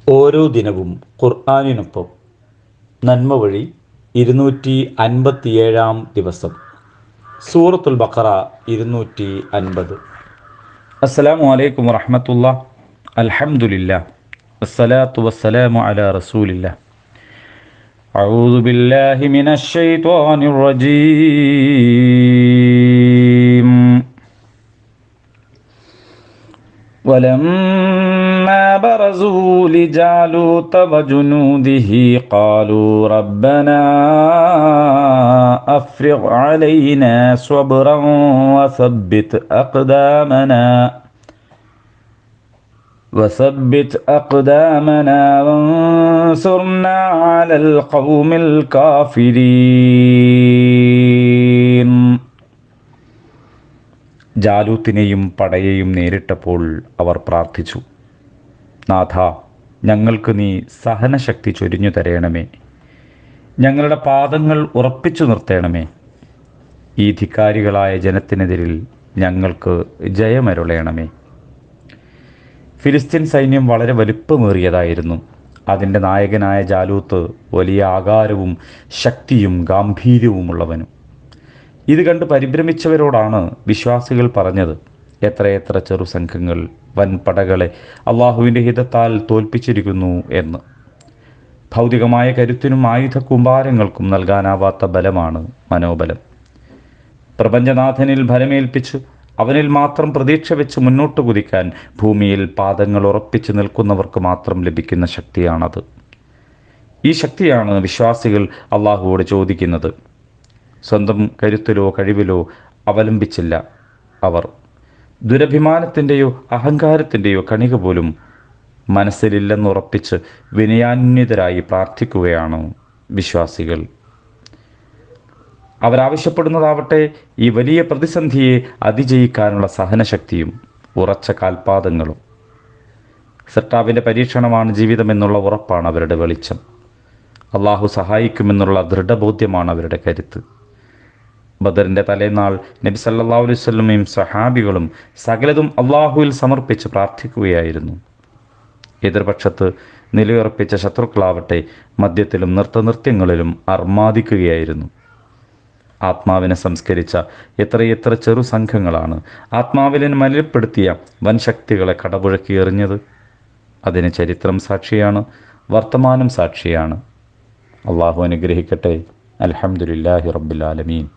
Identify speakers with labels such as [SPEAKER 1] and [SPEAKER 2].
[SPEAKER 1] ഓരോ ദിനവും ഖുർആനിനൊപ്പം നന്മ വഴി 257 ദിവസം. സൂറത്തുൽ ബഖറ 250. അസ്സലാമു അലൈക്കും വറഹ്മത്തുള്ളാഹി. അൽഹംദുലില്ലാഹ് വസ്സലാത്തു വസ്സലാമു അലാ റസൂലില്ലാഹ്. അഊദു ബില്ലാഹി മിനശ് ശൈത്വാനിർ റജീം. ولما برزوا لجالوت وجنوده قالوا ربنا أفرغ علينا صبرا وثبت أقدامنا وانصرنا على القوم الكافرين. ജാലൂത്തിനെയും പടയെയും നേരിട്ടപ്പോൾ അവർ പ്രാർത്ഥിച്ചു, നാഥ, ഞങ്ങൾക്ക് നീ സഹനശക്തി ചൊരിഞ്ഞു തരയണമേ, ഞങ്ങളുടെ പാദങ്ങൾ ഉറപ്പിച്ചു നിർത്തേണമേ, ഈ ധിക്കാരികളായ ജനത്തിനെതിരിൽ ഞങ്ങൾക്ക് ജയമരുളയണമേ. ഫിലിസ്തീൻ സൈന്യം വളരെ വലിപ്പമേറിയതായിരുന്നു. അതിൻ്റെ നായകനായ ജാലൂത്ത് വലിയ ആകാരവും ശക്തിയും ഗാംഭീര്യവുമുള്ളവനും. ഇത് കണ്ട് പരിഭ്രമിച്ചവരോടാണ് വിശ്വാസികൾ പറഞ്ഞത്, എത്രയെത്ര ചെറു സംഘങ്ങൾ വൻപടകളെ അള്ളാഹുവിൻ്റെ ഹിതത്താൽ തോൽപ്പിച്ചിരിക്കുന്നു എന്ന്. ഭൗതികമായ കരുത്തിനും ആയുധ കൂമ്പാരങ്ങൾക്കും നൽകാനാവാത്ത ബലമാണ് മനോബലം. പ്രപഞ്ചനാഥനിൽ ഫലമേൽപ്പിച്ച് അവനിൽ മാത്രം പ്രതീക്ഷ വെച്ച് മുന്നോട്ട് കുതിക്കാൻ ഭൂമിയിൽ പാദങ്ങൾ ഉറപ്പിച്ച് നിൽക്കുന്നവർക്ക് മാത്രം ലഭിക്കുന്ന ശക്തിയാണത്. ഈ ശക്തിയാണ് വിശ്വാസികൾ അള്ളാഹുവോട് ചോദിക്കുന്നത്. സ്വന്തം കരുത്തിലോ കഴിവിലോ അവലംബിച്ചില്ല അവർ. ദുരഭിമാനത്തിൻ്റെയോ അഹങ്കാരത്തിൻ്റെയോ കണിക പോലും മനസ്സിലില്ലെന്നുറപ്പിച്ച് വിനയാന്വിതരായി പ്രാർത്ഥിക്കുകയാണ് വിശ്വാസികൾ. അവരാവശ്യപ്പെടുന്നതാവട്ടെ ഈ വലിയ പ്രതിസന്ധിയെ അതിജയിക്കാനുള്ള സഹനശക്തിയും ഉറച്ച കാൽപാദങ്ങളും. സൃഷ്ടാവിൻ്റെ പരീക്ഷണമാണ് ജീവിതമെന്നുള്ള ഉറപ്പാണ് അവരുടെ വെളിച്ചം. അള്ളാഹു സഹായിക്കുമെന്നുള്ള ദൃഢബോധ്യമാണ് അവരുടെ കരുത്ത്. ബദറിൻ്റെ തലേനാൾ നബി സല്ലല്ലാഹു അലൈഹി വസല്ലമയും സഹാബികളും സകലതും അള്ളാഹുവിൽ സമർപ്പിച്ച് പ്രാർത്ഥിക്കുകയായിരുന്നു. എതിർപക്ഷത്ത് നിലയുറപ്പിച്ച ശത്രുക്കളാവട്ടെ മദ്യത്തിലും നൃത്തനൃത്യങ്ങളിലും അർമാദിക്കുകയായിരുന്നു. ആത്മാവിനെ സംസ്കരിച്ച എത്രയെത്ര ചെറു സംഘങ്ങളാണ് ആത്മാവിനെ മലിനപ്പെടുത്തിയ വൻ ശക്തികളെ കടപുഴക്കി എറിഞ്ഞത്. അതിന് ചരിത്രം സാക്ഷിയാണ്, വർത്തമാനം സാക്ഷിയാണ്. അള്ളാഹു അനുഗ്രഹിക്കട്ടെ. അൽഹംദുലില്ലാഹി റബ്ബിൽ ആലമീൻ.